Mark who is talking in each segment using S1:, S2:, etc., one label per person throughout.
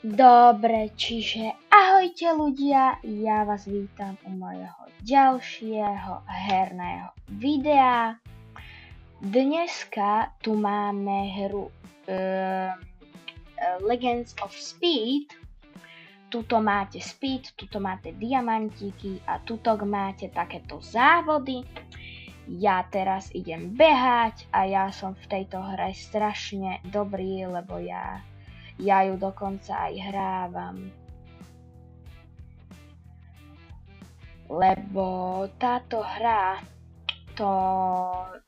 S1: Dobre, čiže ahojte ľudia, ja vás vítam u mojho ďalšieho herného videa. Dneska tu máme hru Legends of Speed. Tuto máte speed, tuto máte diamantíky a tuto máte takéto závody. Ja teraz idem behať a ja som v tejto hre strašne dobrý, lebo ja ju dokonca aj hrávam. Lebo táto hra,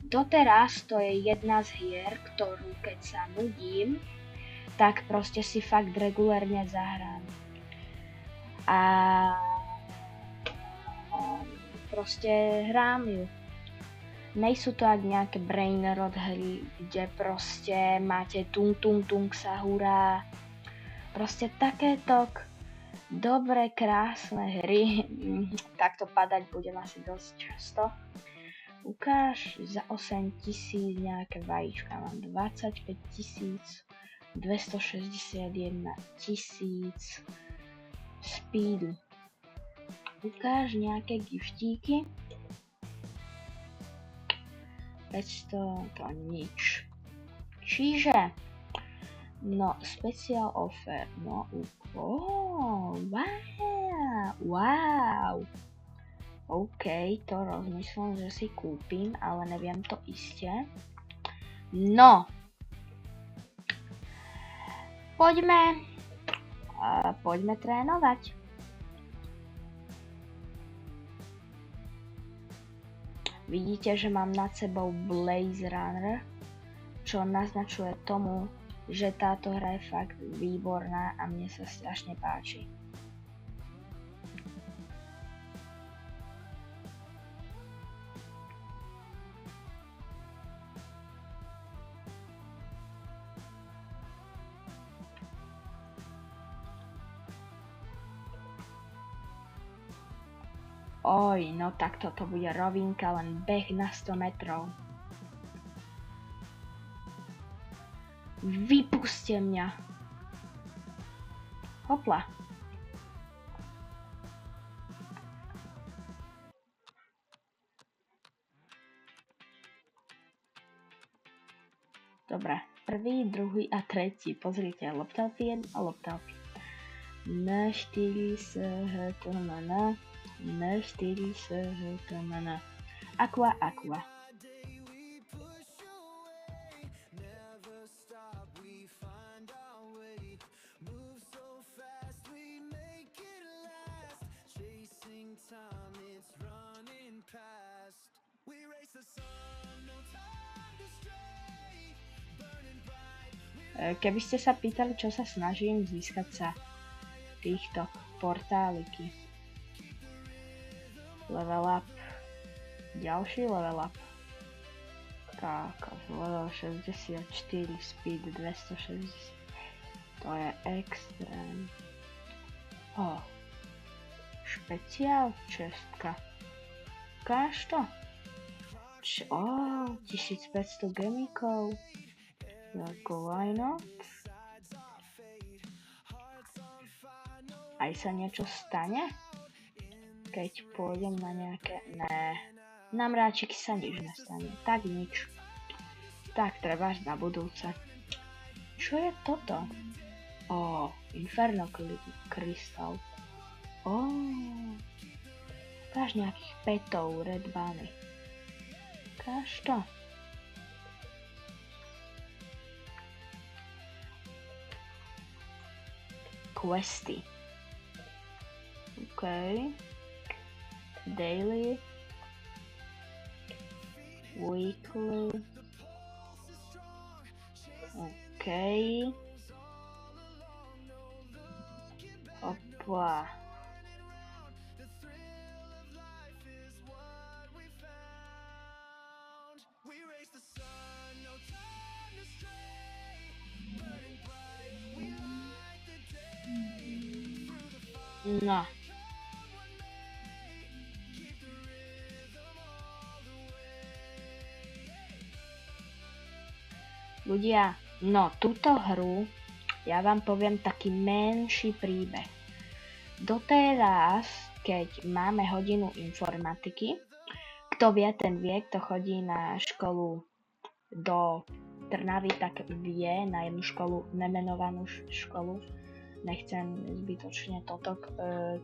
S1: doteraz to je jedna z hier, ktorú keď sa nudím, tak proste si fakt regulérne zahrám. A proste hrám ju. Nejsú to ak nejaké brainrot hry, kde proste máte tung sa hurá. Proste takéto dobré, krásne hry. Takto padať budem asi dosť často. Ukáž za 8 000 nejaké vajíčka. Mám 25 261 000 speedu. Ukáž nejaké giftíky. 500, to nič. Čiže, no, special offer, no, wow. OK, to rozmyslím, že si kúpim, ale neviem to iste. No, poďme trénovať. Vidíte, že mám nad sebou Blaze Runner, čo naznačuje tomu, že táto hra je fakt výborná a mne sa strašne páči. Oj, no tak toto bude rovinka, len beh na 100 metrov. Vypuste mňa. Hopla. Dobre, prvý, druhý a tretí. Pozrite, loptalpien a loptalpien. Na 4 sa hrtomana. Na 4 sa hrtomana. Aqua. Keby ste sa pýtali, čo sa snažím, získať sa týchto portáliky. Level up. Ďalší level up. Level 64, speed 260. To je extrém. Špeciál čestka. Ukáž to? 1500 gemíkov. Jako why not? Aj sa niečo stane? Keď pôjdem na nejaké... Ne. Na mráčiky sa nič nestane. Tak nič. Tak trebáš na budúce. Čo je toto? Inferno Crystal. Ukáž nejakých petov, Red Bunny. Ukáž to. Questy. OK. Daily. Weekly. OK. Hopla. No. Ľudia, no túto hru Ja vám poviem taký menší príbeh. Doteraz, keď máme hodinu informatiky, kto vie, ten vie, kto chodí na školu do Trnavy, tak vie, na jednu školu, nemenovanú školu. Nechcem zbytočne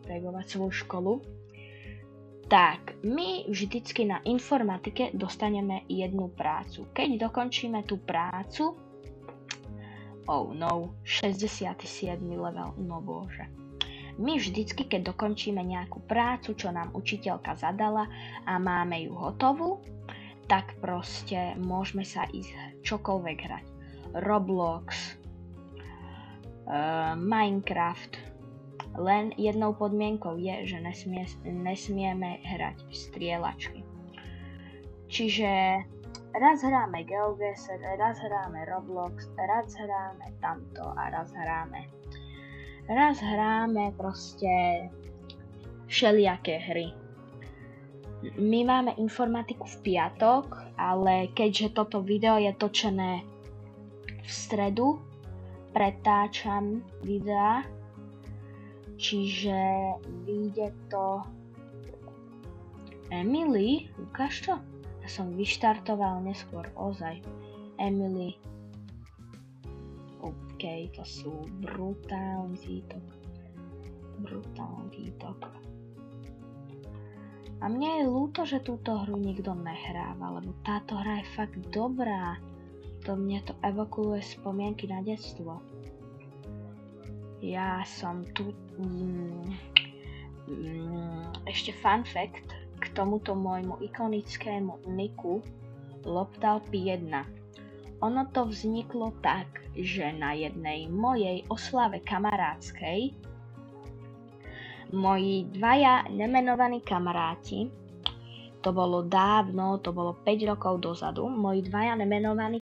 S1: tagovať svoju školu. Tak, my vždycky na informatike dostaneme jednu prácu. Keď dokončíme tú prácu, 67. level, no bože. My vždycky, keď dokončíme nejakú prácu, čo nám učiteľka zadala a máme ju hotovú, tak proste môžeme sa ísť čokoľvek hrať. Roblox, Minecraft. Len jednou podmienkou je, že nesmieme hrať strieľačky. Čiže raz hráme GeoGuessr, raz hráme Roblox, raz hráme tamto a raz hráme proste všelijaké hry. My máme informatiku v piatok, ale keďže toto video je točené v stredu, pretáčam videa, čiže vyjde to... Emily, ukáž to? Ja som vyštartoval neskôr, ozaj. Emily. OK, to sú brutálny títok. A mne je ľúto, že túto hru nikto nehráva, lebo táto hra je fakt dobrá. Mne to evokuje spomienky na detstvo. Ja som tu... Ešte fun fact k tomuto môjmu ikonickému niku Loptalp1. Ono to vzniklo tak, že na jednej mojej oslave kamarátskej moji dvaja nemenovaní kamaráti, to bolo dávno, to bolo 5 rokov dozadu, moji dvaja nemenovaní